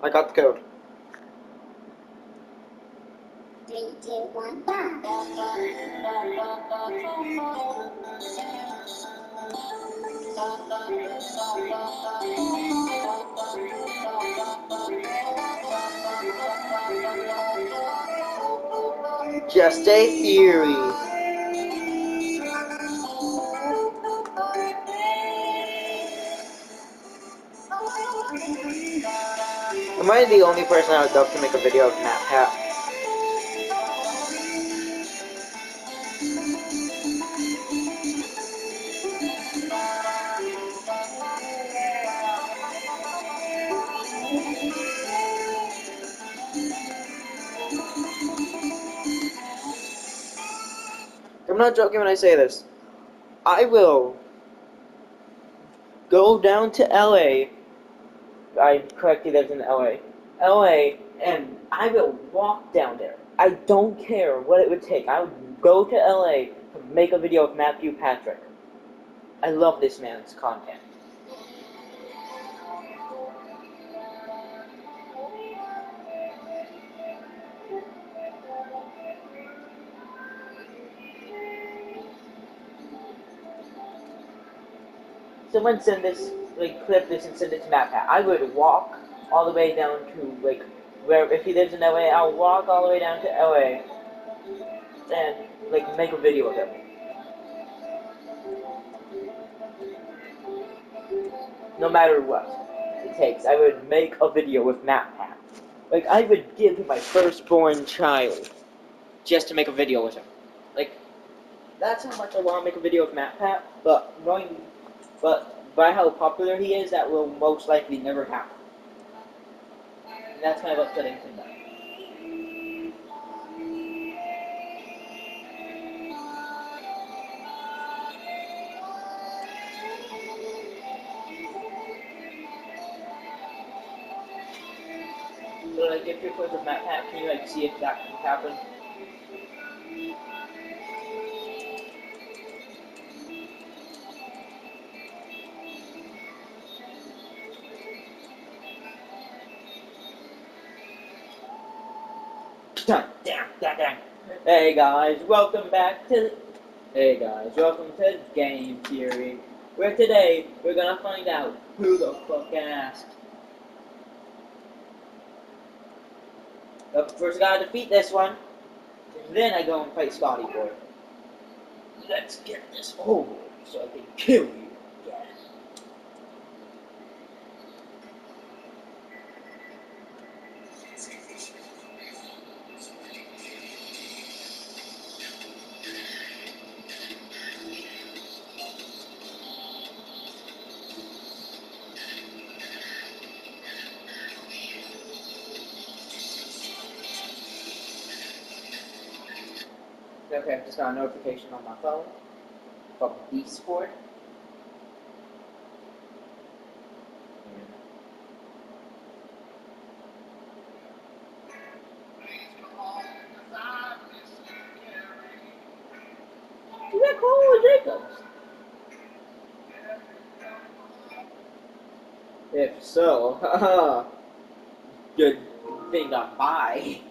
I got the code. 3, 2, 1, go! Just a theory. Am I the only person I would love to make a video of Matt Pat? I'm not joking when I say this. I will go down to LA. I correctly live in LA. LA, and I will walk down there. I don't care what it would take. I would go to LA to make a video of Matthew Patrick. I love this man's content. Someone send this, like, clip this and send it to Matt Pat. I would walk all the way down to, like, where, if he lives in LA, I'll walk all the way down to LA and, like, make a video of him. No matter what it takes, I would make a video with Matt Pat. Like, I would give him my firstborn child just to make a video with him. Like, that's how much I want to make a video with Matt Pat, but by how popular he is, that will most likely never happen. And that's kind of upsetting to me. So, like, if you're close with Matt Pat, can you, like, see if that can happen? Damn. Hey guys, welcome to Game Theory, where today we're gonna find out who the fuck asked. But first I gotta defeat this one, and then I go and fight Scotty Boy. Let's get this over so I can kill you. Okay, I just got a notification on my phone from Sport. Is that Cole or Jacobs? If so, good thing I'm by.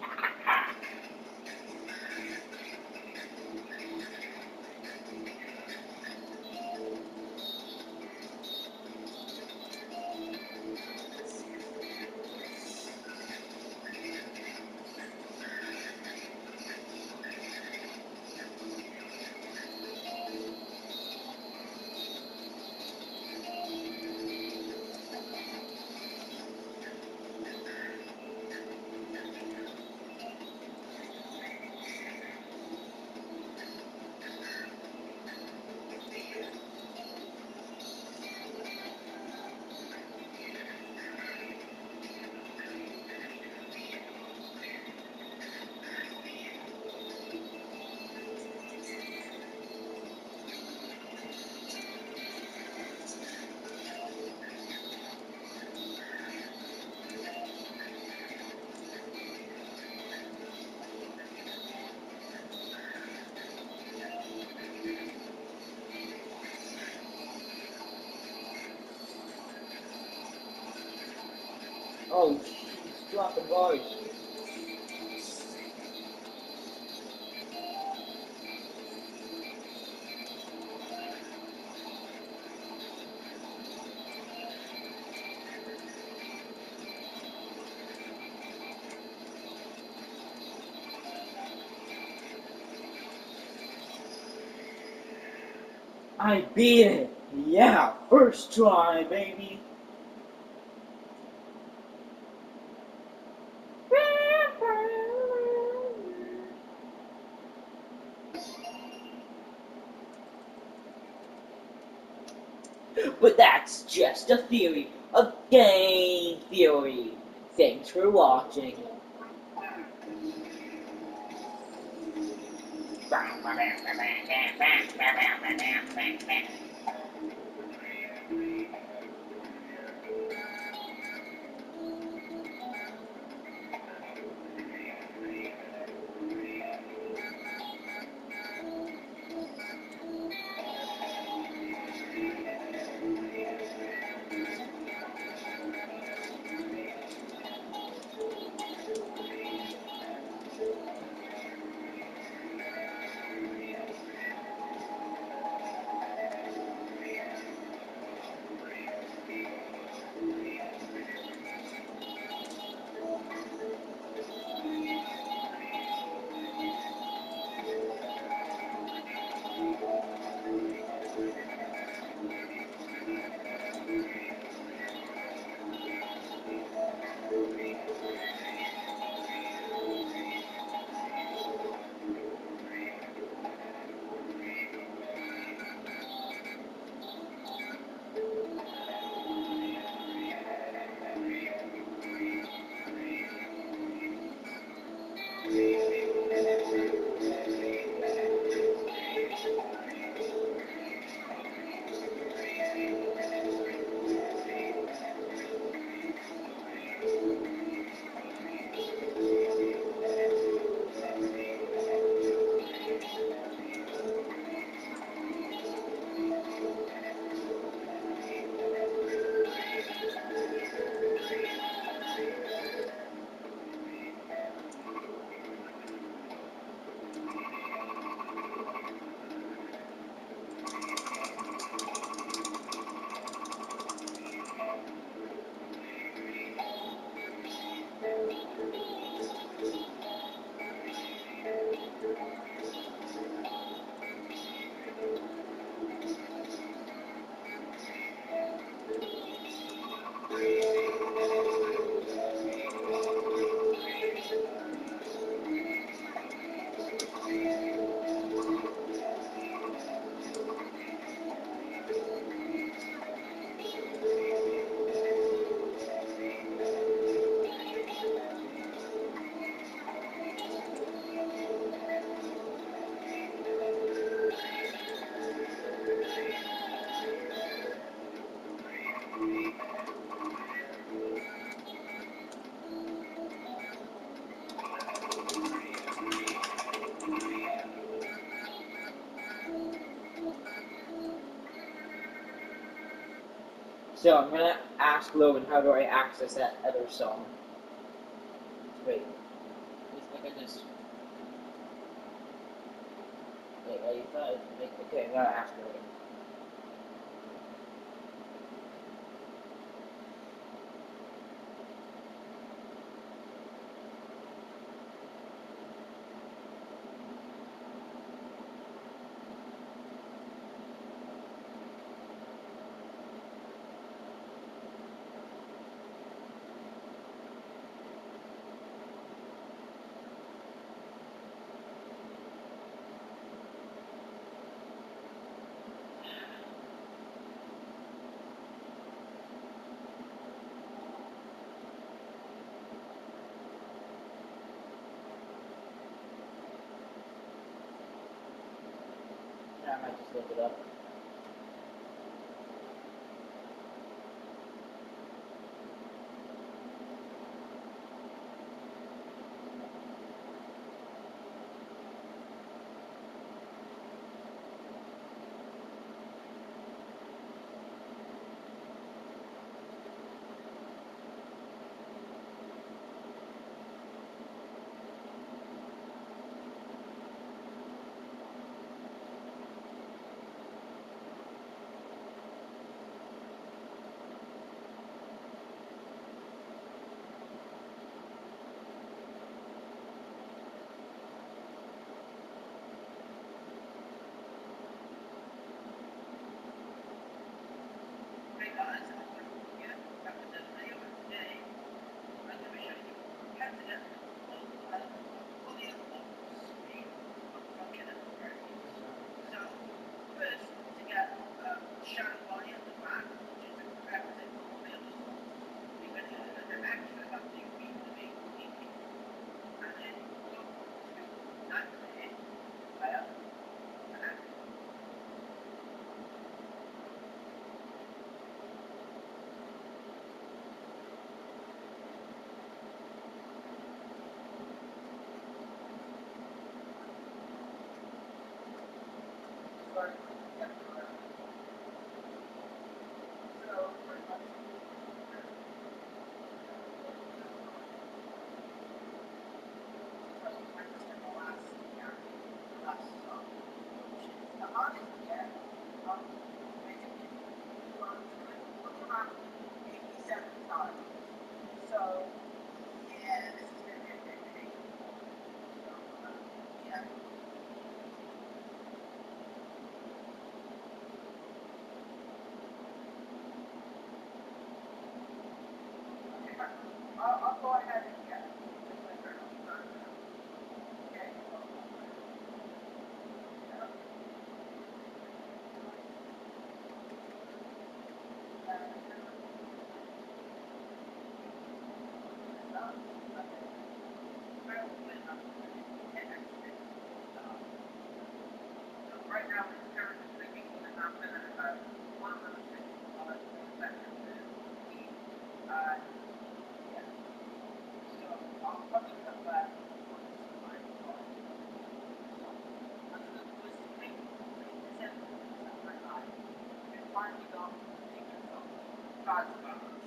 Oh, Drop the volume. I beat it! Yeah, first try, baby! But that's just a theory, a game theory. Thanks for watching. So I'm gonna ask Logan, how do I access that other song? Wait, let's look at this. Wait, I thought, okay, I gotta ask Logan. Yeah, I might just look it up.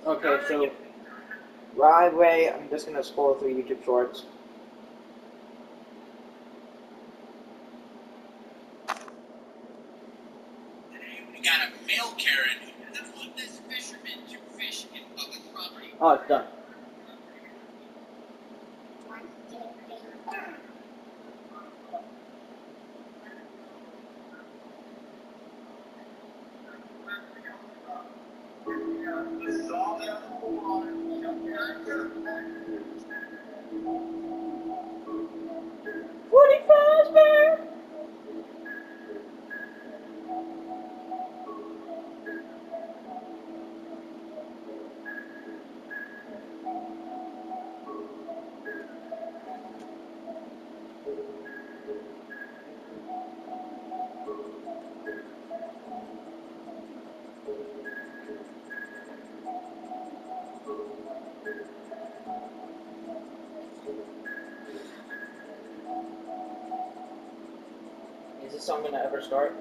Okay, so right away, I'm just gonna scroll through YouTube Shorts. We got a mail Karen who doesn't want this fisherman to fish in public property. Oh, it's done. 1, 2, 3, 4. Is this song gonna ever start?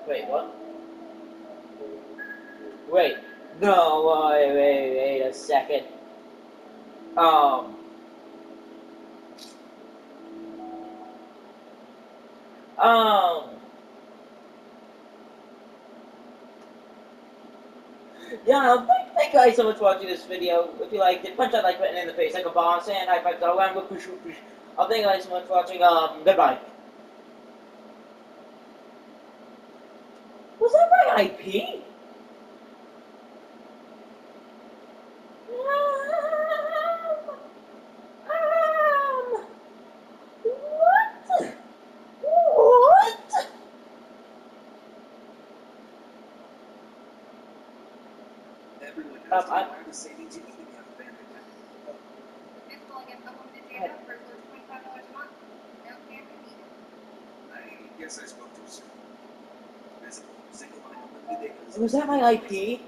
Wait, what? Wait. No, wait a second. Um. Yeah, thank you guys so much for watching this video. If you liked it, punch that like button in the face like a boss, and high five to all around. Push. Thank you guys so much for watching. Goodbye. Was that my IP? What? What? Everyone has to I- learn the savings you need to become a family. This will get unlimited data for as low as $25 a month. No camera needed. I guess I spoke too soon. This single line unlimited data. Was that my IP?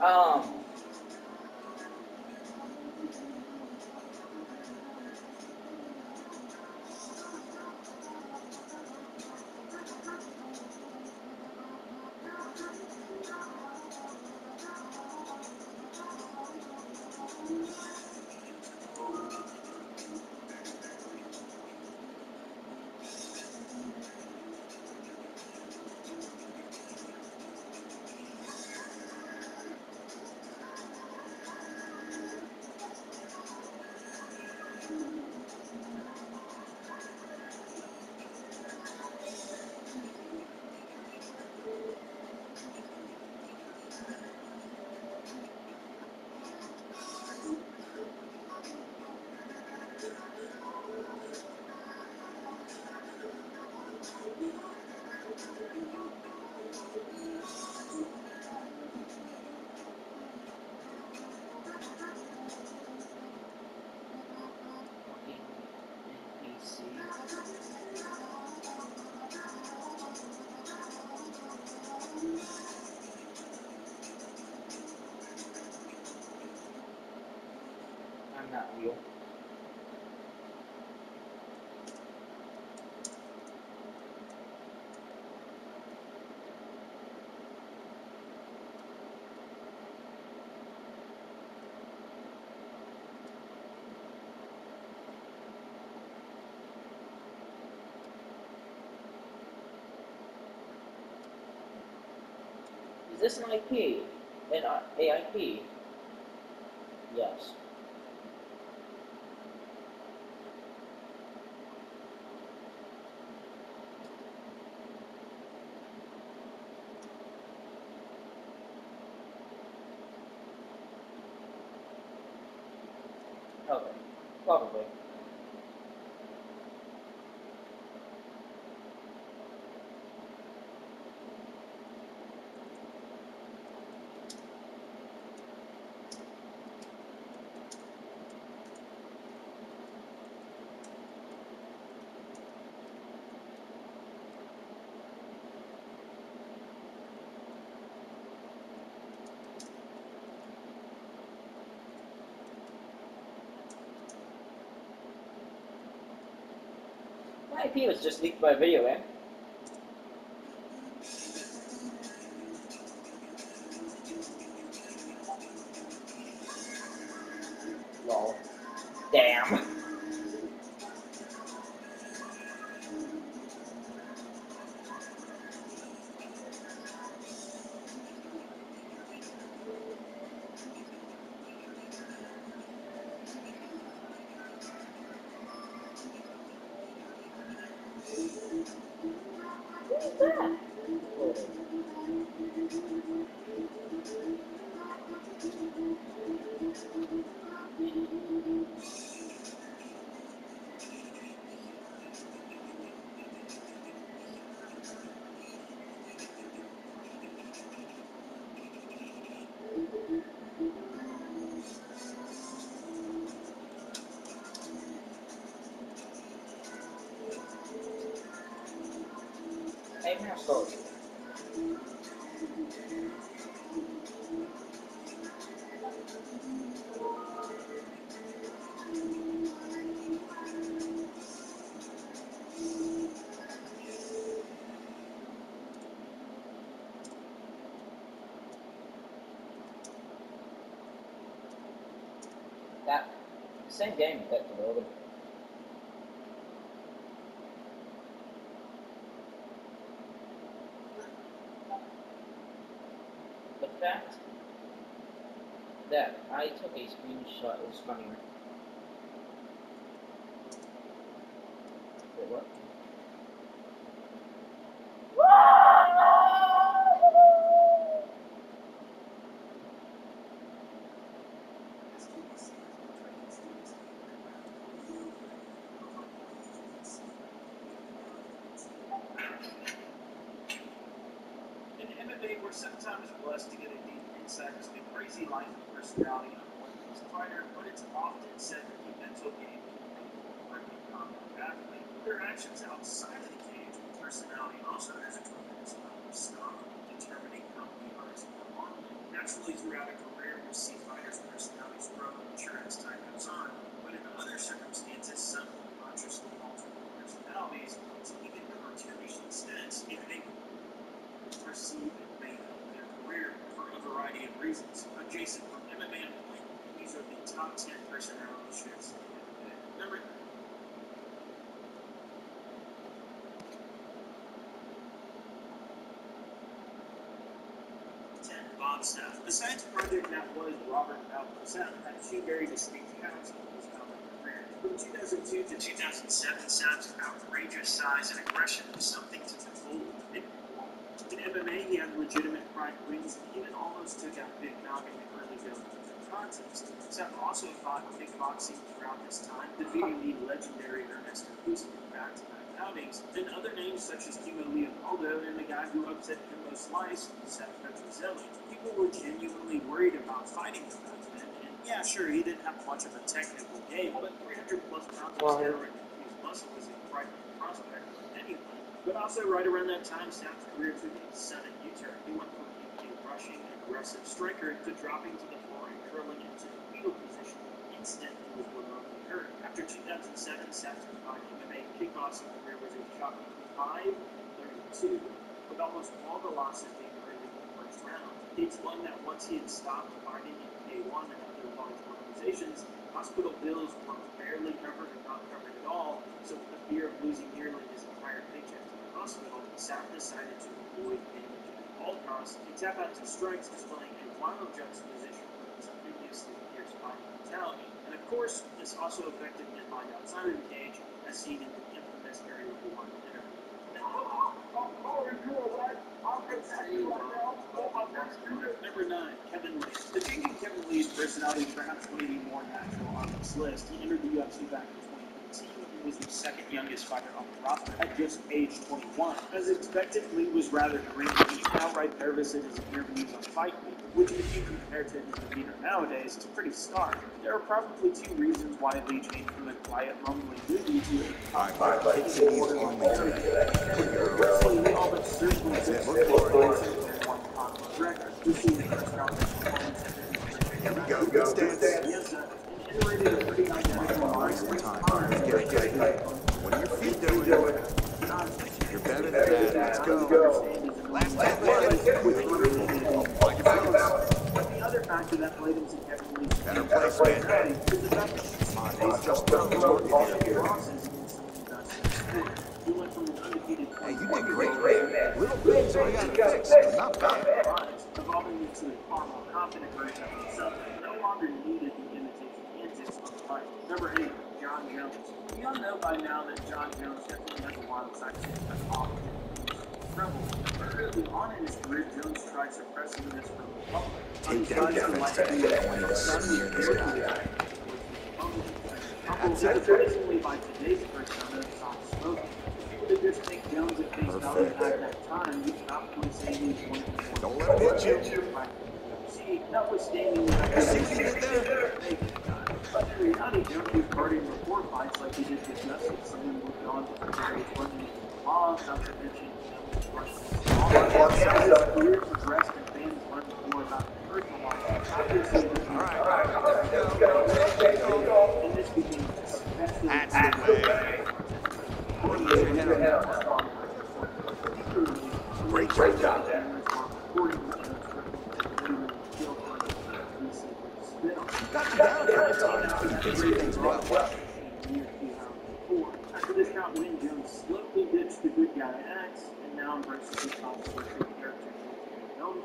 Um, I'm not real. Is this an IP? An AIP? Yes. Okay. Probably. My IP was just leaked by video, eh? Lol. Damn. What is that? I even have storage. That same game that delivered. The fact that I took a screenshot was funnier. Wait, what? In MMA, we're sometimes blessed to get a deep insight into the crazy life and personality of one man's fighter, but it's often said that the mental game can make for a combat athlete. Their actions outside of the cage, personality also has a tremendous amount of stock in determining how many artists perform. Naturally, throughout a career, we'll see fighters' personalities grow and mature as time goes on, but in other circumstances, some consciously alter their personalities to even cartoonish extents if they perceive and may help their career for a variety of reasons. Adjacent from MMA and point, these are the top 10 personality shifts in MMA. Number 10, Bob Sapp. Besides Project that was Robert Bowden, Sapp had two very distinct paths in his combat career. From 2002 to 2007, Sapp's outrageous size and aggression was something to behold. In MMA, he had legitimate pride wins and even almost took out Big Nog in the early goings of the contest. Sapp also fought kickboxing throughout this time, defeating the legendary Ernesto Cruz in back-to-back outings. Then other names such as Kimo Leopoldo and the guy who upset Kimbo Slice, Seth Petrozelli. People were genuinely worried about fighting him back then, and yeah, sure, he didn't have much of a technical game, but 300 plus pounds of steroid-infused muscle was a frightening prospect for anyone. But also, right around that time, Sapp's career took a sudden U-turn. He went from being a rushing, aggressive striker to dropping to the floor and curling into the fetal position the instant he was remotely hurt. After 2007, Sapp's combined MMA and kickboxing career was a shocking 5-32, with almost all the losses being early in the first round. He explained that once he had stopped fighting in K1 and other large organizations, hospital bills were barely covered or not covered at all, so with the fear of losing nearly his entire paycheck to the hospital, Sapp decided to avoid damage at all costs and tap out to strikes, displaying a wild juxtaposition with his previously fierce fighting mentality. And of course, this also affected his mind outside of the cage, as seen in the infamous Area 1 interview. Number 9, Kevin Lee. The changing Kevin Lee's personality perhaps may be more natural on this list. He entered the UFC back in 2015 and was the second youngest fighter on the roster at just age 21. As expected, Lee was rather green and even outright nervous in his interviews on Fight Week, which if you compare to his demeanor nowadays, is pretty stark. There are probably two reasons why Lee changed from a quiet, mumbling newbie to a Here we go, good stance. Yes, sir. And iterated a pretty identical Waste of time. Get it. What are your feet doing? You're better than that. Let's go. Last 10 minutes. Find your focus. The other factor that played into Kevin Lee's Better placement. is the fact that Come on, he's just talking here. losses against some of the best in the sport. He went from an undefeated Hey, you did great, man. Little things are you gotta fix. Not bad. evolving into a far more confident version of himself that no longer needed the imitation antics on the fight. Number 8, John Jones. We all know by now that John Jones definitely has a wild side to him that's often trouble. Early on in his career, Jones tried suppressing this from the public. Take that defense today. I want you to see near this guy. Surprisingly, by today's persona, soft spoken. People did just take Jones at face value at that time. He stopped when saying he was one of the Don't let him hit you. See, notwithstanding the fact that See what you did there? but in reality, Jones was guarding before fights like he did with Justice, and then moved on to the various running laws, not to mention as his career progressed and fans learned more about the personal life. Obviously, this All right. and this became That's the way. Great job. Got you down a couple times. Did some things well. After this count win, Jones slowly ditched the good guy axe and now embraces his controversial character he's known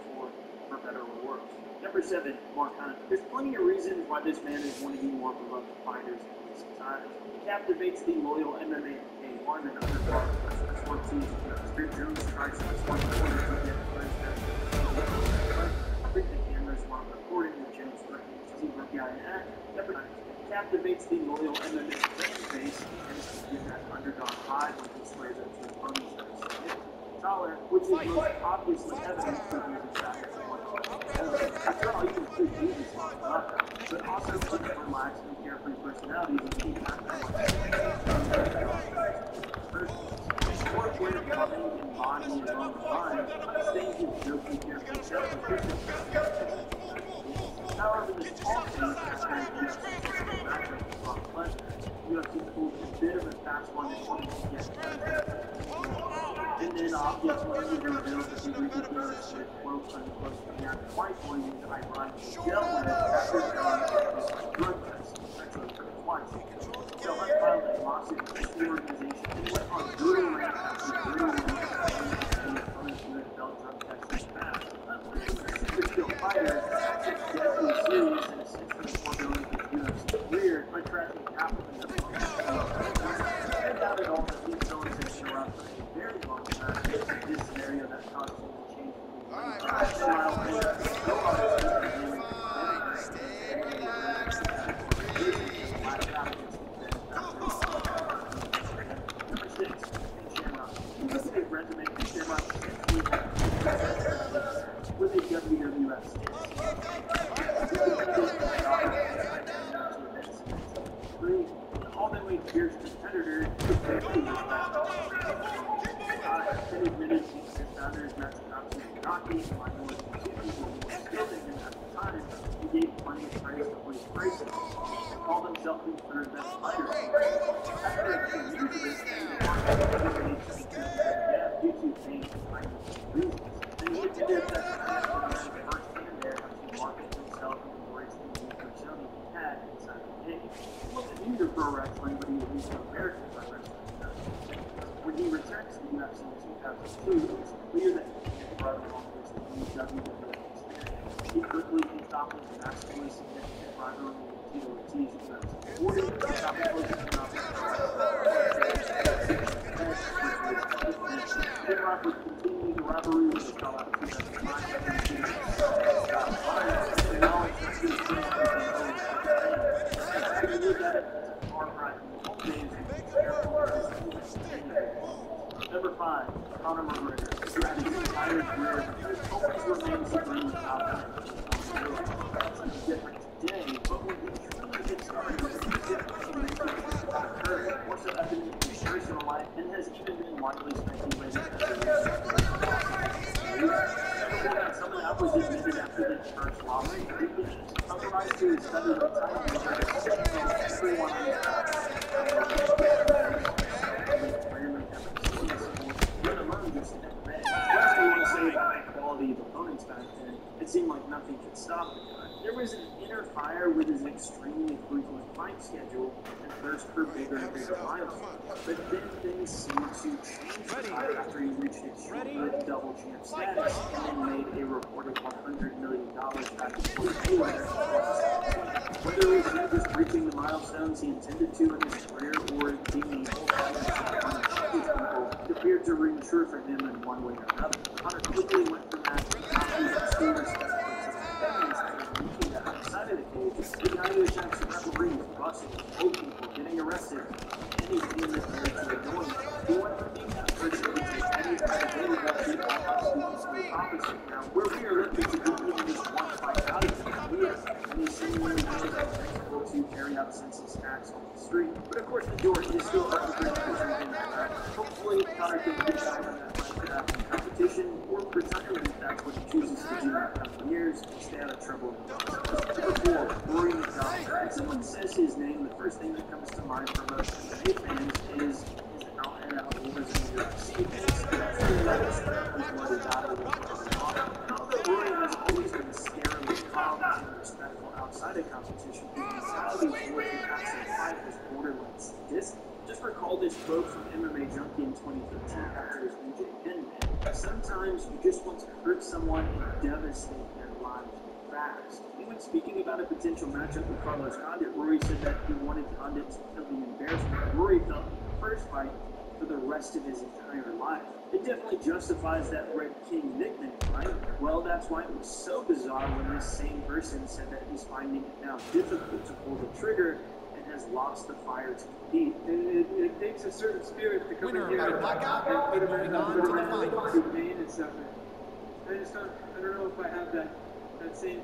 for better or worse. Number 7, Mark Hunt. There's plenty of reasons why this man is one of the more beloved fighters in recent times. He captivates the loyal MMA K1 and other fighters. Sports Ufc. Jones tries to respond to the get first the cameras while recording the Jones threatening to see good guy act. Number 9. Captivates the loyal MMA fan base and gives that underdog high when he swears up to opponents that are taller, which is most obviously evident for his attack. After all, you can still do this long enough, but also such relaxed and carefree personalities and keep acting Sport where mind and body and own mind, staying his jokey carefree self-efficient. However, this also is UFC pulls a bit of a fast one to get and then obviously he reveals that he ridiculous with quote unquote and twice when he's ironically dealt with after drug test, actually twice. So I filed a lawsuit against the organization and went on brutal rant after brutal rant and the opponent's drug test passed. Unlike a super skilled fighter, that's deadly serious and essentially foregoing his UFC career by trashing capital in the I doubt at all that these villains have interrupted a very long time in this scenario that caused him to change Number 6, Shamrock. He looks at his resume and Shamrock with a WWF stint. All-the-way fierce competitor who quickly was back and admitted his founders matched absolutely knocking and minorities and two people who were skilled in him at the time. He gave plenty of praise to Blaze Grayson and called himself his third best fighter. After a few years of this, the market due to pain and financial reasons. And he admitted that firsthand there how to market himself and embrace the new persona he had inside the game. He wasn't new to pro wrestling, but he was new to American pro wrestling. When he returned to the UFC in 2002, it was clear that he had brought along with the new WWF experience. He quickly kicked off his massively significant rivalry with Tito Ortiz in 2040, stopping closing in on Shamrock would continue the rivalry with his call-out in 2009. Number 5, Conor McGregor. Throughout his entire career, he has always remained supreme top That's different today, but when he truly gets started, it's different to make it occur. More so evident in his personal life and has even been widely speculated as a someone else was admitted after the first lawsuit. Otherwise, to study the time everyone on the quality of opponents back then, it seemed like nothing could stop the guy. There was an inner fire with his extremely frequent fight schedule and thirst for bigger and bigger milestones. But then things seemed to change after he reached his double champ status and then made a reported $100 million back in 2022. Whether it was him just reaching the milestones he intended to in his career or being able to it appeared to ring true for him in one way or another. Conor quickly went from that to reaching that outside of the cage, the guy who attacks referees, busting, old people, getting arrested, anything that led to annoying. He went from being that person who takes any credibility that people are opposite now, where we are looking to be even just one fight out of him. And he's seemingly able to carry out senseless acts on the street. But of course, the door is still open for him. Hopefully, Conor can get back on that competition or retirement if that's what he chooses to do in a couple of years and stay out of trouble. Number 4, Rory McDonald. When someone says his name, the first thing that comes to mind for most MMA fans is out and out overs in the UFC. Rory has always been scarily calm and respectful outside one-sided competition, the mentality towards the actual fight was borderline sadistic. Just recall this quote from MMA Junkie in 2013 after his BJ Penn match. Sometimes you just want to hurt someone and devastate their lives fast. And when speaking about a potential matchup with Carlos Condit, Rory said that he wanted Condit to feel the embarrassment Rory felt in the first fight for the rest of his entire life. It definitely justifies that Red King nickname, right? Well, that's why it was so bizarre when this same person said that he's finding it now difficult to pull the trigger and has lost the fire to compete. It takes a certain spirit to come in here and put him in pain and stuff. I don't know if I have that same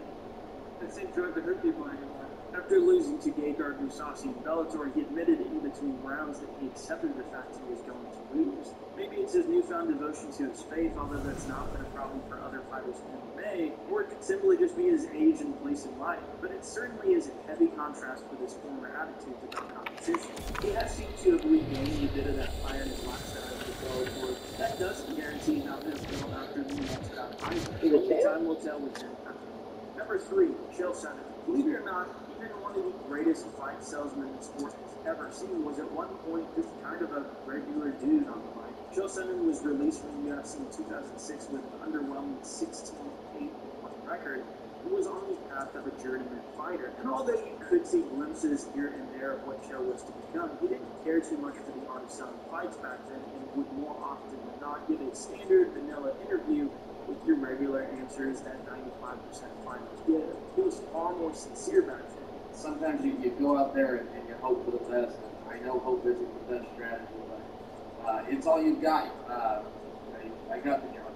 drug to hurt people anymore. After losing to Gegard Mousasi in Bellator, he admitted in between rounds that he accepted the fact he was going to lose. Maybe it's his newfound devotion to his faith, although that's not been a problem for other fighters in MMA, or it could simply just be his age and place in life. But it certainly is a heavy contrast with his former attitude about competition. He has seemed to have regained a bit of that fire in his last start of the Bellator. That doesn't guarantee how he'll feel after the next bout either. Only time will tell with him. Number 3, Chael Sonnen. Believe it or not, even one of the greatest fight salesmen the sport has ever seen was at one point just kind of a regular dude on the mic. Chael Sonnen was released from the UFC in 2006 with an underwhelming 16-8-1 record and was on the path of a journeyman fighter. And although you could see glimpses here and there of what Chael was to become, he didn't care too much for the art of selling fights back then and would more often than not give a standard vanilla interview with your regular answers that 95% finals give. He was far more sincere back then. Sometimes you go out there and you hope for the best. I know hope isn't the best strategy, but it's all you've got. I got the job.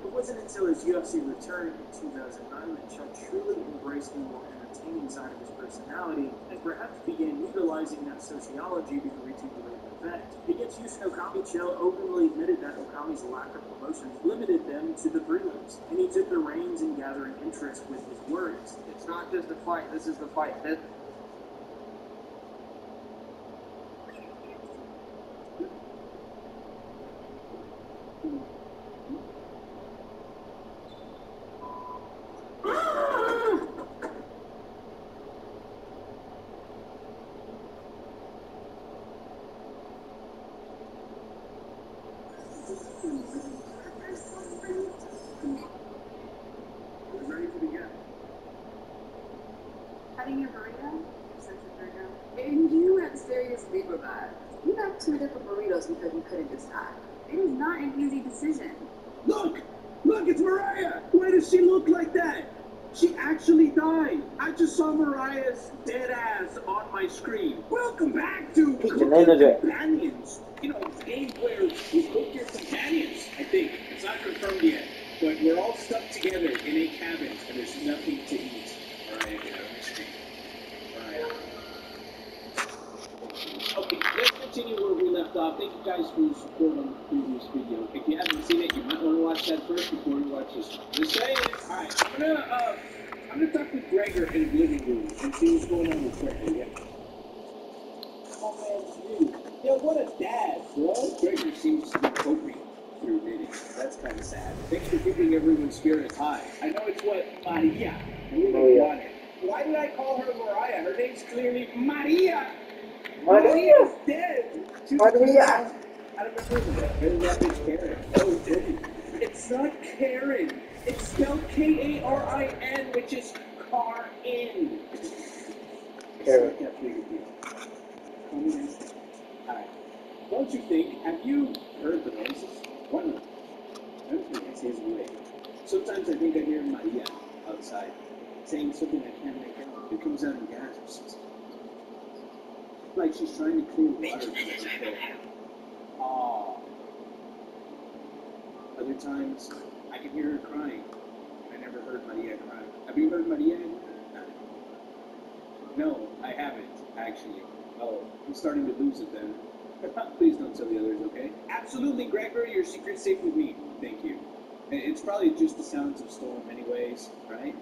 It wasn't until his UFC return in 2009 that Chael truly embraced the more entertaining side of his personality and perhaps began utilizing that sociology to recuperate the effect. Against Yushin Okami, Chael openly admitted that Okami's lack of promotions limited them to the prelims, and he took the reins in gathering interest with his words. It's not just a fight. This is the fight. Ready to begin. Having your burrito? Such a burrito. And you went seriously with that. You got 2 different burritos because you couldn't decide. It is not an easy decision. Look, it's Mariah. Why does she look like that? She actually died. I just saw Mariah's dead ass on my screen. Welcome back to Companions. You know, games where you cook your companions, I think. It's not confirmed yet. But we're all stuck together in a cabin, and there's nothing to eat. Mariah, get out of my screen. Mariah. Okay, let's continue where we left off. Thank you guys for your support on the previous video. If you haven't seen it, you might want to watch that first before you watch this one. Just saying. Alright, I'm gonna talk with Gregor in the living room and see what's going on with Gregor, yeah? Oh man, dude. Yo, what a dad, bro. Gregor seems to be coping through knitting. That's kind of sad. Thanks for keeping everyone's spirits high. I know it's what Maria really wanted. Why did I call her Mariah? Her name's clearly Maria. Maria's dead. Maria. I don't remember that. Maybe that bitch Karen. Oh, dude. It's not Karen. It's spelled Karin, which is car-in. Karen. That big a deal. Alright. Don't you think, have you heard the noises? What? I don't think it's his way. Sometimes I think I hear Maria outside saying something I can't make out. It comes out in gasps. Like she's trying to clear water from her throat. Aww. Other times, I can hear her crying. I never heard Maria cry. Have you heard Maria? No, I haven't, actually. Oh, I'm starting to lose it then. Please don't tell the others, okay? Absolutely, Gregor, your secret's safe with me. Thank you. It's probably just the sounds of Storm anyways, right?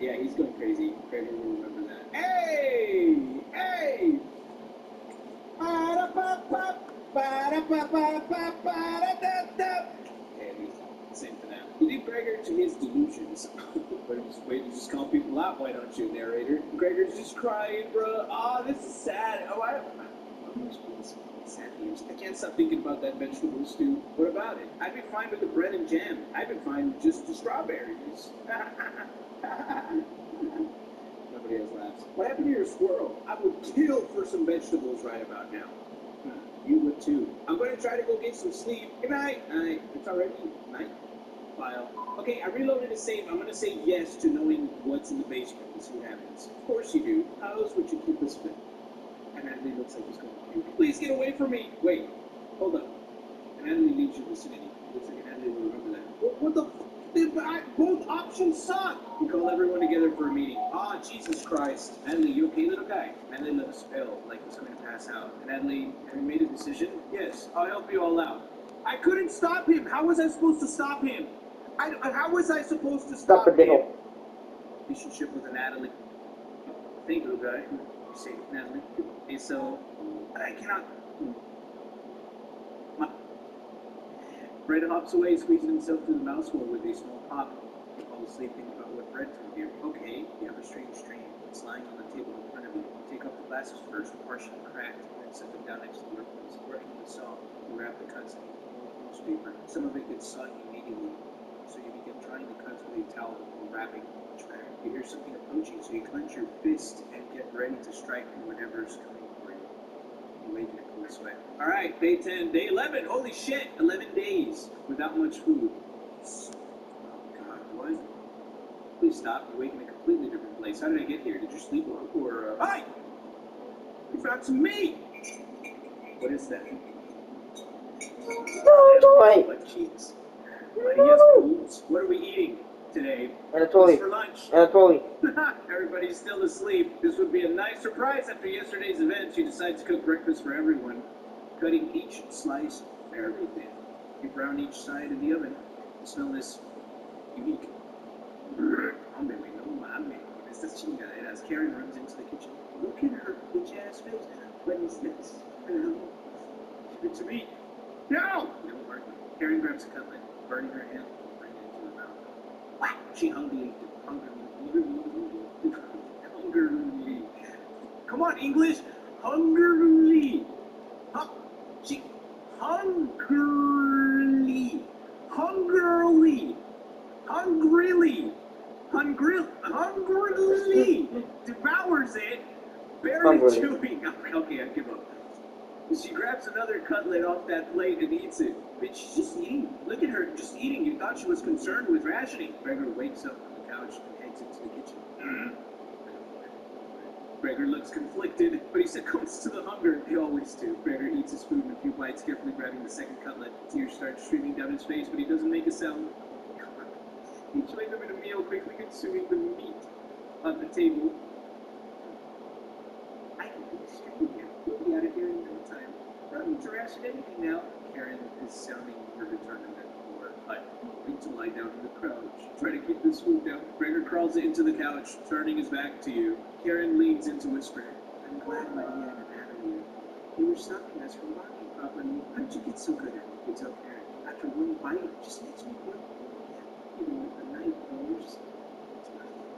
Yeah, he's going crazy. Gregor will remember that. Hey! Hey! Okay, at least same for now. Gregor to his delusions. Way to just call people out, why don't you, narrator? Gregor's just crying, bro. Ah, this is sad. Oh, I'm sad news. I can't stop thinking about that vegetable stew. What about it? I'd be fine with the bread and jam. I'd be fine with just the strawberries. Nobody else laughs. What happened to your squirrel? I would kill for some vegetables right about now. You would too. I'm going to try to go get some sleep. Good night. Night. It's already night. File. Okay, I reloaded a save. I'm going to say yes to knowing what's in the basement and see what happens. Of course you do. How else would you keep us fit? And Natalie looks like he's going to puke. Please get away from me. Wait. Hold up. And Natalie leaves your vicinity. Looks like Natalie will remember that. What the f***? Both options suck. We call everyone together for a meeting. Ah, Jesus Christ. Natalie, you okay, little guy? Natalie looks pale, like he's going to pass out. Natalie, have you made a decision? Yes, I'll help you all out. I couldn't stop him. How was I supposed to stop him? How was I supposed to stop him? Relationship with a Natalie. Thank you, guy. You say Natalie. Okay, so I cannot. Fred hops away, squeezing himself through the mouse hole with a small pop. Fall asleep thinking about what Fred told you. Okay, you have a strange dream. It's lying on the table in front of you. Take off the glasses first, partially cracked, and then set them down next to the workpiece. Working the saw, you wrap the cuts in a newspaper. Some of it gets soggy immediately, so you begin trying the cuts with a towel or wrapping each back. You hear something approaching, so you clench your fist and get ready to strike whatever's coming for you. You wake in a cool sweat. Alright, day 10, day 11. Holy shit, 11 days without much food. Oh god, what? Please stop. You wake in a completely different place. How did I get here? Did you sleepwalk or, Hi! You found some meat! What is that? What cheeks? Yes, foods. What are we eating today? Anatoly. For lunch. Anatoly. Everybody's still asleep. This would be a nice surprise after yesterday's event. She decides to cook breakfast for everyone, cutting each slice fairly thin. You brown each side of the oven. The smell is unique. This chingadera as Karen runs into the kitchen. Look at her bitch ass face. What is this? Give it to me. No! No, Mark. Karen grabs a cutlet, burning her hand, bringing it into her mouth. Whack! She hungrily. Come on, English! Hungrily! She hungrily! Hungrily devours it, barely chewing. Okay, I give up. She grabs another cutlet off that plate and eats it. Bitch, she's just eating. Look at her, just eating. You thought she was concerned with rationing. Gregor wakes up on the couch and heads into the kitchen. Gregor looks conflicted, but he succumbs to the hunger. They always do. Gregor eats his food in a few bites, carefully grabbing the second cutlet. Tears start streaming down his face, but he doesn't make a sound. Enjoying them in a meal, quickly consuming the meat on the table. I can be straight here. We'll be out of here in no time. I don't need to ration anything now. Karen is sounding more determined than before. I need to lie down on the couch. Try to keep this food down. Gregor crawls into the couch, turning his back to you. Karen leans in to whisper, I'm glad Maria and Natalie, you were stopping us from walking properly. How did you get so good at it? You tell Karen. After one bite, it just makes me feel even with the night goes.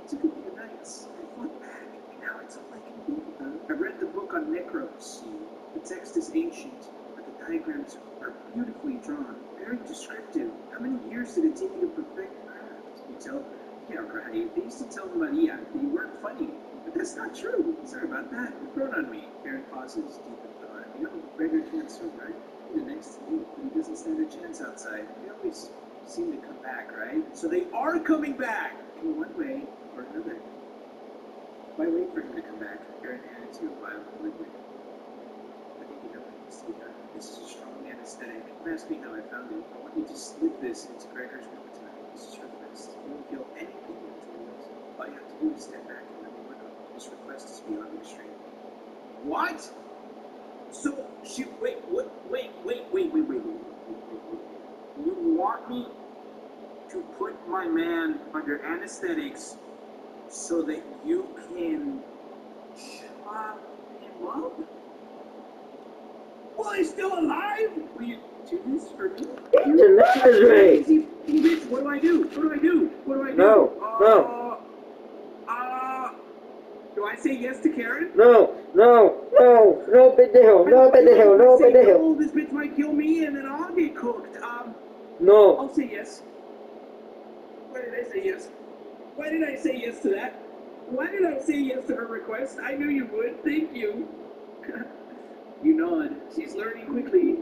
It's a good few nights. I fought back, and now it's all I can think about. I read the book on necropsy. The text is ancient, but the diagrams are beautifully drawn, very descriptive. How many years did it take you to perfect that? You tell her. Yeah, right. They used to tell Maria that you weren't funny, but that's not true. Sorry about that. You're thrown on me. Karen pauses, deep in thought. You know, Gregor can't swim, right? He's next to you, but he doesn't stand a chance outside. They always seem to come back, right? So they are coming back in one way or another. Why wait for him to come back? Karen handed to you a vial of liquid. I think you know what you see that. This is a strong anesthetic. Don't ask me how I found it. I want you to slip this into Gregor's mouth tonight. This is your best. You won't feel anything until you listen. All you have to do is step back and let me work on it. This request is beyond restraint. What? So she wait. You want me to put my man under anesthetics so that you can chop him up? Well, he's still alive? Will you do this for me? Ray. What do I do? What do I do? What do I do? No. Do I say yes to Karen? No, big deal, no big deal, no big deal. No, this bitch might kill me and then I'll get cooked. No. I'll say yes. Why did I say yes? Why did I say yes to that? Why did I say yes to her request? I knew you would. Thank you. You nod. She's learning quickly.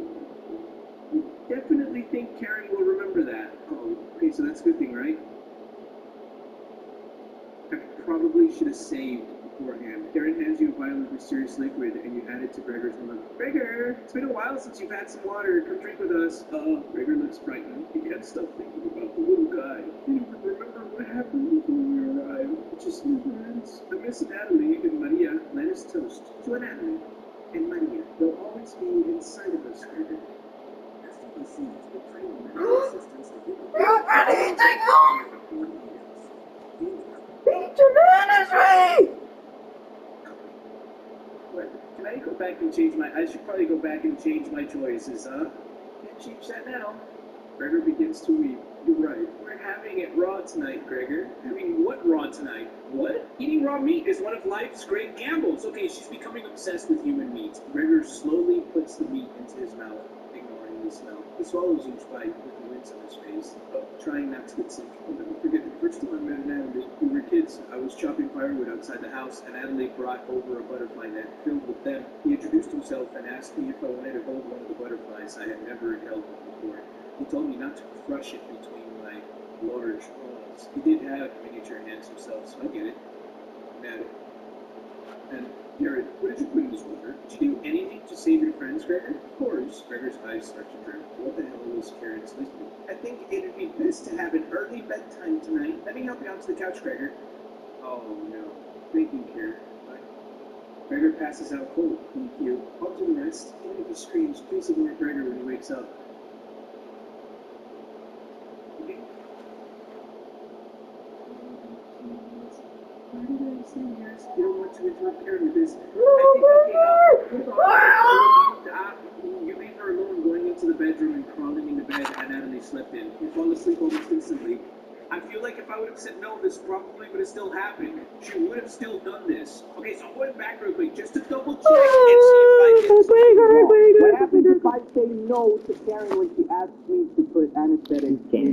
Definitely think Karen will remember that. Oh, okay, so that's a good thing, right? I probably should have saved beforehand. Karen hands you a vial of mysterious liquid, and you add it to Gregor's mug. Gregor, it's been a while since you've had some water. Come drink with us. Gregor looks frightened. He can't stop thinking about the little guy. He didn't even remember what happened before we arrived. It just never ends. I miss Natalie and Maria. Lettuce toast to Natalie and Maria. They'll always be inside of us, Gregor. Can I go back and change my... I should probably go back and change my choices, huh? Can't change that now. Gregor begins to weep. You're right. We're having it raw tonight, Gregor. Having what raw tonight? What? Eating raw meat is one of life's great gambles. Okay, she's becoming obsessed with human meat. Gregor slowly puts the meat into his mouth, ignoring the smell. He swallows each bite with the wince on his face, trying not to get sick. I'll never forget the first time I met Natalie. We were kids. I was chopping firewood outside the house, and Natalie brought over a butterfly net filled with them. He introduced himself and asked me if I wanted to hold one of the butterflies I had never held before. He told me not to crush it between my large paws. He did have miniature hands himself, so I get it. Natalie. And Jared, what did you put in this water? Did you do anything to save your friends, Gregor? Of course. Gregor's eyes start to droop. What the hell was Karen listening? I think it'd be best to have an early bedtime tonight. Let me help you onto the couch, Gregor. Oh no. Thank you, Karen. Bye. Gregor passes out cold. Thank you. Up to the rest. Even if he screams, please ignore Gregor when he wakes up. Okay. Why did I say yes? You don't want to interrupt Karen with this. You leave her alone going into the bedroom and crawling into bed, and Natalie slept in. You fall asleep almost instantly. I feel like if I would have said no, this probably would have still happened. She would have still done this. Okay, so I'm going back real quick just to double check and see if I did something wrong. What happens if I say no to Karen when she asks me to put anesthetic in?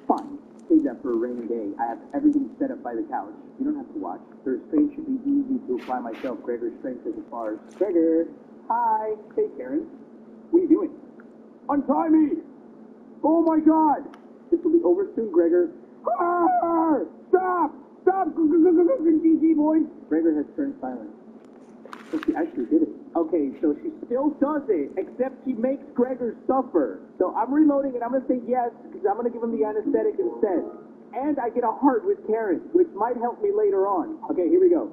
Fine. Save that for a rainy day. I have everything set up by the couch. You don't have to watch. The restraint should be easy to apply myself. Gregor's strength is as far as... Gregor! Hi! Hey, Karen. What are you doing? Untie me! Oh my god! This will be over soon, Gregor. Ah! Stop! Stop! GG, boys! Gregor has turned silent. So she actually did it. Okay, so she still does it, except she makes Gregor suffer. So I'm reloading and I'm going to say yes, because I'm going to give him the anesthetic instead. And I get a heart with Karen, which might help me later on. Okay, here we go.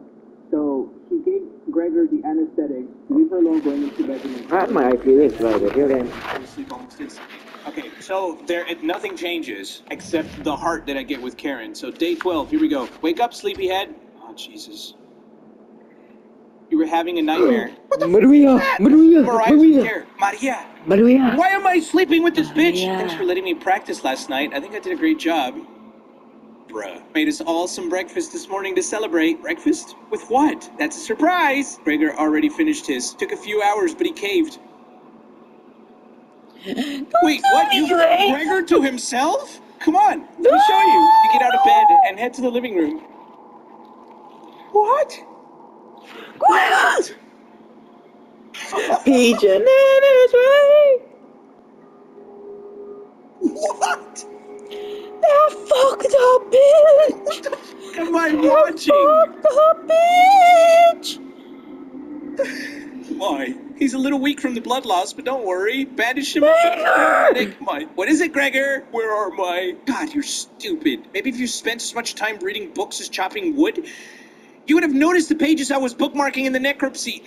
So she gave Gregor the anesthetic. Leave her alone going into the bedroom. That might be this right here then. Sleep almost instantly. Okay, so nothing changes except the heart that I get with Karen. So day 12, here we go. Wake up, sleepyhead. Oh, Jesus. You were having a nightmare. Maria! Why am I sleeping with this bitch? Thanks for letting me practice last night. I think I did a great job. Bruh. Made us all some breakfast this morning to celebrate. Breakfast? With what? That's a surprise. Gregor already finished his. Took a few hours, but he caved. Wait, what? Gregor to himself? Come on, let me show you. You get out of bed and head to the living room. What? Quiet! Peach and Nana's way! What? That fucked up bitch! What the fuck am I watching? Fucked up bitch! Why? He's a little weak from the blood loss, but don't worry. Bandage him up. Come on. What is it, Gregor? Where are my... God, you're stupid. Maybe if you spent as much time reading books as chopping wood, You would have noticed the pages I was bookmarking in the necropsy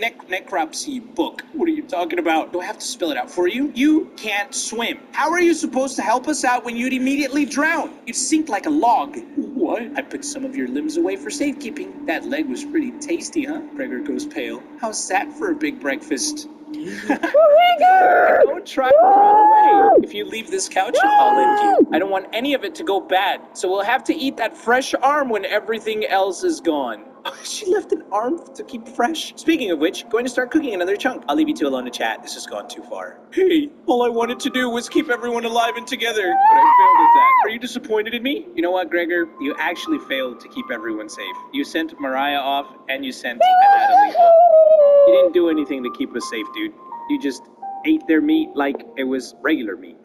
book. What are you talking about? Do I have to spell it out for you? You can't swim. How are you supposed to help us out when you'd immediately drown? You'd sink like a log. What? I put some of your limbs away for safekeeping. That leg was pretty tasty, huh? Gregor goes pale. How's that for a big breakfast? Don't try to run away. If you leave this couch, I'll end you. I don't want any of it to go bad, so we'll have to eat that fresh arm when everything else is gone. She left an arm to keep fresh. Speaking of which, going to start cooking another chunk. I'll leave you two alone to chat. This has gone too far. Hey, all I wanted to do was keep everyone alive and together, but I failed at that. Are you disappointed in me? You know what, Gregor? You actually failed to keep everyone safe. You sent Mariah off, and you sent Natalie off. You didn't do anything to keep us safe, dude. You just ate their meat like it was regular meat.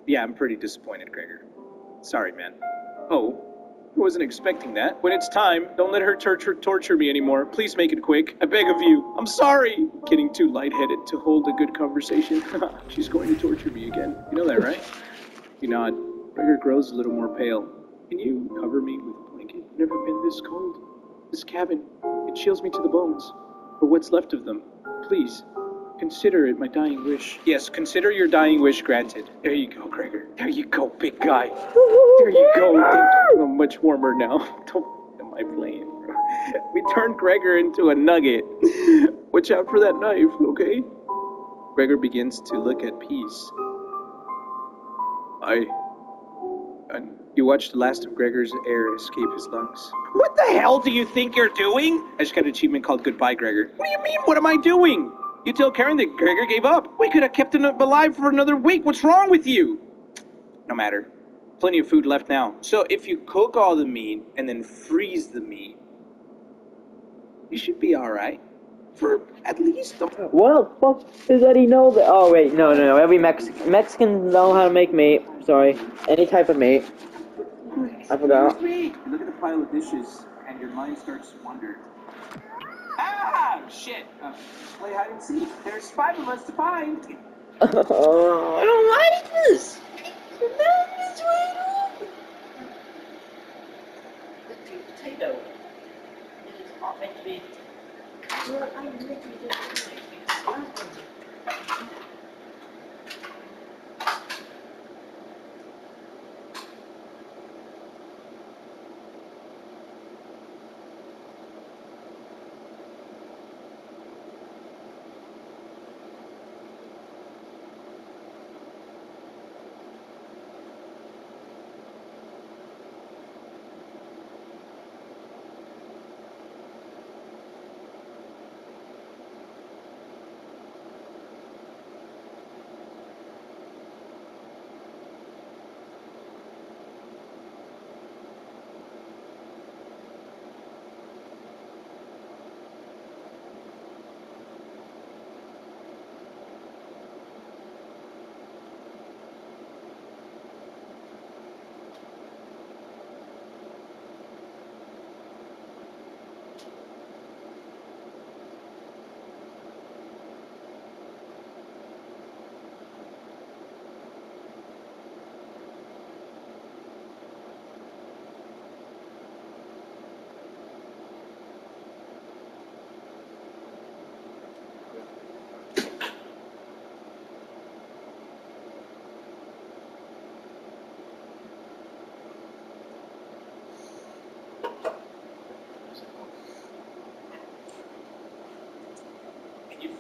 Yeah, I'm pretty disappointed, Gregor. Sorry, man. Oh. I wasn't expecting that. When it's time, don't let her torture me anymore. Please make it quick. I beg of you. I'm sorry. Getting too lightheaded to hold a good conversation. She's going to torture me again. You know that, right? You nod. Gregor grows a little more pale. Can you cover me with a blanket? I've never been this cold. This cabin, it chills me to the bones. Or what's left of them. Please. Consider it my dying wish. Yes, consider your dying wish granted. There you go, Gregor. There you go, big guy. There you go. I'm much warmer now. Am I playing, bro? We turned Gregor into a nugget. Watch out for that knife, okay? Gregor begins to look at peace. You watch the last of Gregor's air escape his lungs. What the hell do you think you're doing? I just got an achievement called Goodbye, Gregor. What do you mean, what am I doing? You tell Karen that Gregor gave up. We could have kept him alive for another week. What's wrong with you? No matter. Plenty of food left now. So if you cook all the meat and then freeze the meat, you should be all right. For at least a... What the fuck does Eddie know that? Oh, wait, no. Every Mexicans know how to make meat. Sorry. Any type of meat. I forgot. You look at the pile of dishes and your mind starts to wander. Ah, shit. Play hide and seek. There's 5 of us to find. I don't like this. The mountain is right over. The potato is already. Well, I literally just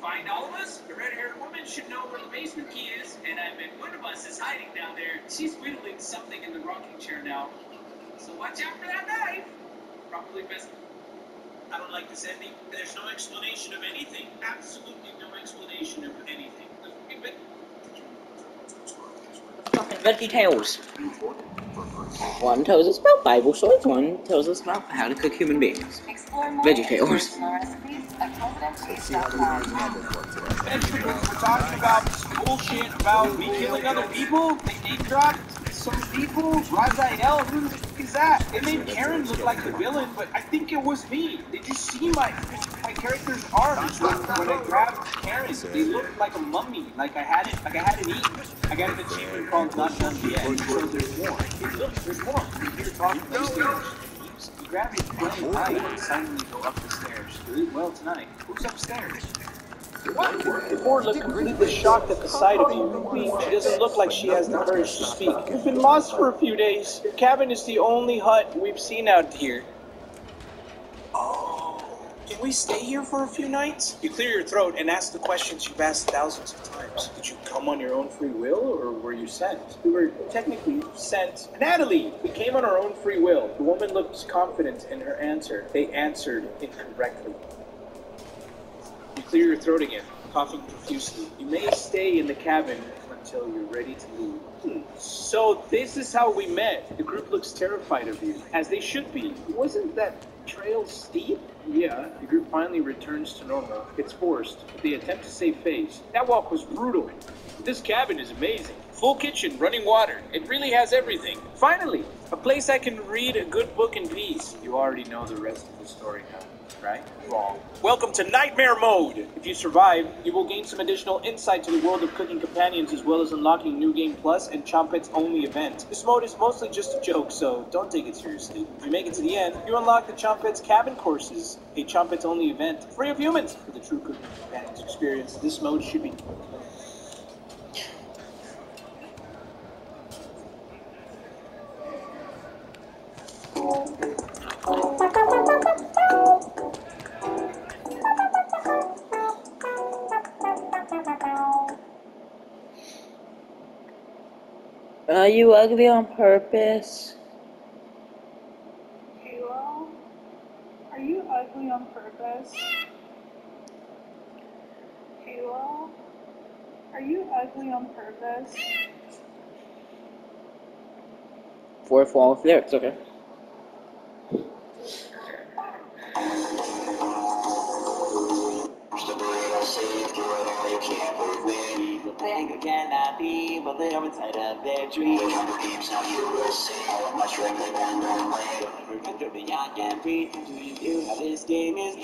Find all of us? The red-haired woman should know where the basement key is, and I bet one of us is hiding down there. She's whittling something in the rocking chair now. So watch out for that knife. Probably best. I don't like this ending. There's no explanation of anything. Absolutely no explanation of anything. fucking Veggie Tales. One tells us about Bible stories, one tells us about how to cook human beings. Veggie Tales. We're talking about bullshit about me killing other people. They name dropped some people. Raziel, who the fuck is that? They made Karen look like the villain, but I think it was me. Did you see my character's arms when I grabbed Karen? They looked like a mummy, like I had it eaten. I got an achievement called Not Done Yet. So there's more. Look, there's more. You're talking about grab your playing light and silently go up the stairs. You eat well tonight. Who's upstairs? Ford looked completely shocked at the sight of you. She doesn't look like she has the courage to speak. We've been lost for a few days. Your cabin is the only hut we've seen out here. Oh, can we stay here for a few nights? You clear your throat and ask the questions you've asked thousands of times. Did you come on your own free will, or were you sent? We were technically sent. Natalie! We came on our own free will. The woman looked confident in her answer. They answered incorrectly. You clear your throat again, coughing profusely. You may stay in the cabin until you're ready to leave. So this is how we met. The group looks terrified of you, as they should be. Wasn't that trail steep? Yeah, the group finally returns to normal. It's forced, but they attempt to save face. That walk was brutal. This cabin is amazing. Full kitchen, running water. It really has everything. Finally, a place I can read a good book in peace. You already know the rest of the story now, right? Wrong. Welcome to Nightmare Mode! If you survive, you will gain some additional insight to the world of cooking companions, as well as unlocking New Game Plus and Chompet's only event. This mode is mostly just a joke, so don't take it seriously. If you make it to the end, you unlock the Chompet's Cabin Courses, a Chompet's only event, free of humans. For the true cooking companions experience, this mode should be... Are you ugly on purpose? Halo? Are you ugly on purpose? Halo? Are you ugly on purpose? Fourth wall of lyrics, okay. Thing cannot be, but they are inside of their dreams. Much regular than no way. Remember beyond can breathe. Do you feel how this game is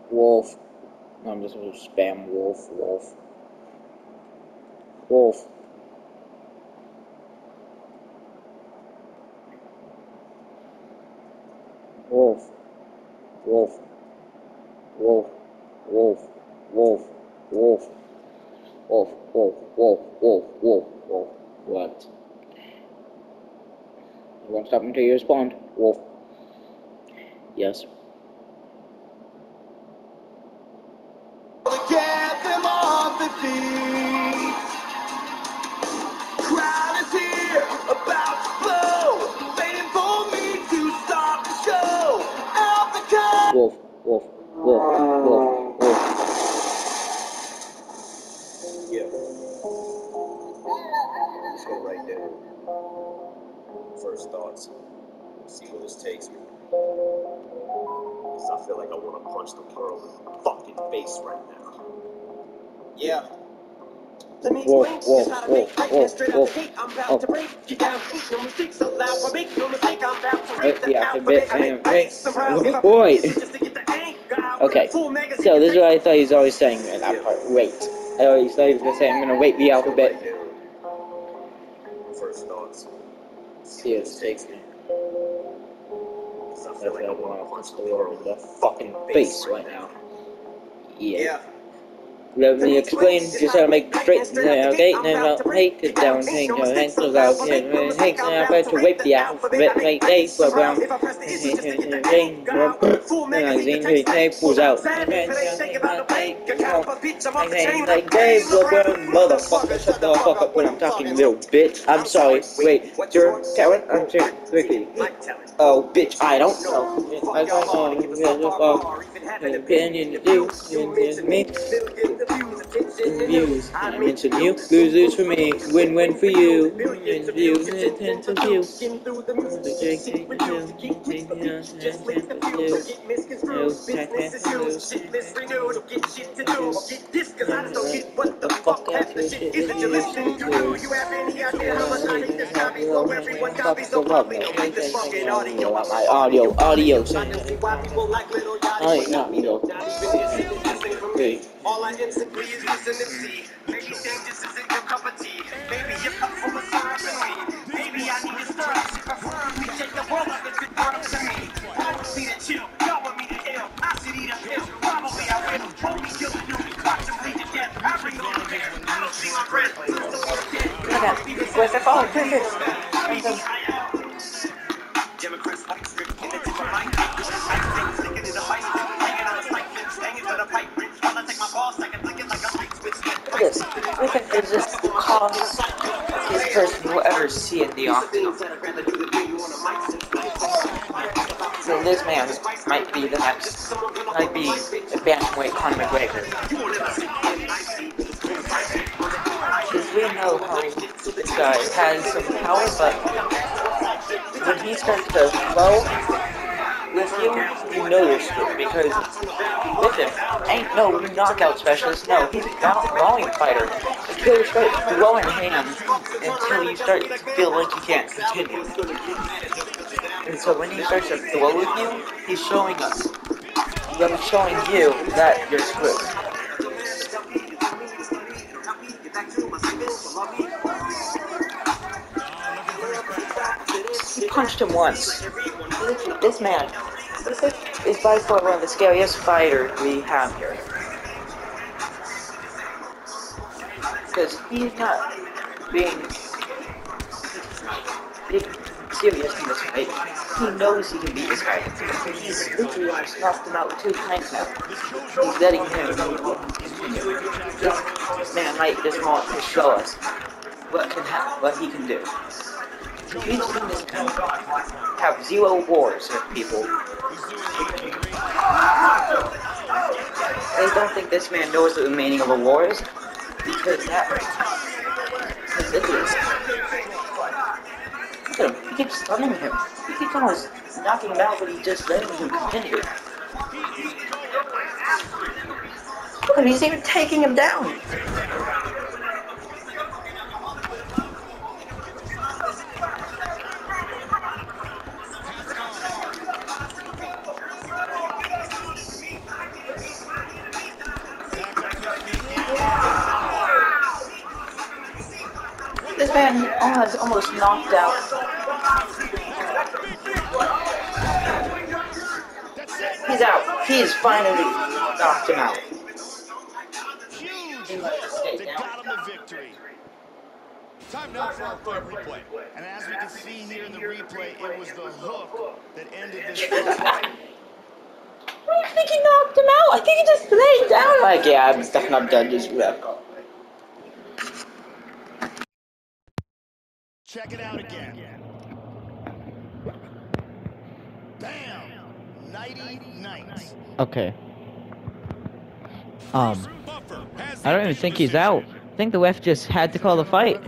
Wolf. No, I'm just gonna spam wolf, wolf. Wolf. Wolf. Wolf. Wolf. Wolf. Wolf. Wolf. Wolf. Wolf. Wolf. Wolf. Wolf. Wolf. What? You won't stop until you respond. Wolf. Yes. Get them off the feet. Crowd is here, about to blow, waiting for me to start the show. Out the car. Wolf. Wolf. Wolf. Wolf. Wolf. Yeah. Let's go right there. First thoughts. See where this takes me. Cause I feel like I want to punch the girl in the fucking face right now. Yeah. Let me explain just how to make lightning straight out the gate. I'm about to break you down. No mistakes allowed. I make no mistake. I'm about to break the alphabet. I make ice surprise. Okay, so this is what I thought he was always saying in that part. Wait. I always thought he was going to say, I'm going to wait the alphabet. First thoughts. See what it takes me. I feel like I want to punch the girl in the fucking face right now. Yeah. Let me explain just how to make straight, okay? Now, hate it down, change your ankles out, hate now, to wait the alphabet, make they go around, magazine, tape pulls out, like Dave, motherfucker, shut the fuck up when I'm talking, little bitch. I'm sorry, wait, your talent, I'm sorry, quickly. Oh, bitch, I don't know. I don't know, an opinion to do, me. Views. I mentioned you. Lose for me. Win for you. Win views. Intense views. What the fuck after this shit is my audio. Hey. All I instantly is listen to see. Maybe saying this isn't your cup of tea. Maybe you're cut from a side to me. Maybe I need to stir. Preferably take the world up if it works to me. I want me to chill. Y'all want me to ill. I should eat a pill. Probably I will. Won't be killing you. Watch them bleed to death. I bring on the bear. I don't see my breath. Where's the phone? Democrats fight script in the different mic. Sticking in the fight. Hanging on a spike fence. Hanging for the pipe. While I take my balls, I can flick it like a light switch. Look at this. Look at this. Just cause this person will ever see in the octagon. So this man might be the next, might be a bantamweight Conor McGregor. Because we know how this guy has some power, but when he starts to flow with you, you know you're screwed. Because with him, ain't no knockout specialist. No, he's a volume fighter. Until you start throwing hands, until you start to feel like you can't continue. And so when he starts to throw with you, he's showing us. I'm showing you that you're screwed. He punched him once. This man is by far one of the scariest fighters we have here. Because he's not being serious in this fight. He knows he can beat this guy. He's literally almost knocked him out 2 times now. He's letting him continue. This man might just want to show us what he can do. We've seen this guy have 0 wars with people. They don't think this man knows what the meaning of a war is, because it is. Look at him, he keeps stunning him. He keeps almost knocking him out, but he's just letting him continue. Look at him, he's even taking him down. This man has almost knocked out. He's out. He's finally knocked him out. Huge hook that got him the victory. Time now for our third replay. And as we can see here in the replay, it was the hook that ended this fight. I think he knocked him out. I think he just laid down. Like, yeah, I'm definitely not done just yet. Check it out again. Bam! Nighty night. Okay. I don't even think he's out. I think the ref just had to call the fight.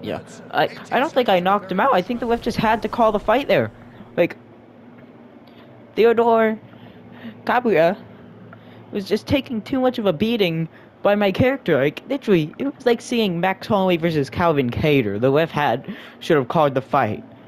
Yeah. I don't think I knocked him out. I think the ref just had to call the fight there. Like, Theodore Cabrera was just taking too much of a beating by my character. Like, literally, it was like seeing Max Holloway versus Calvin Kattar. The ref should have called the fight.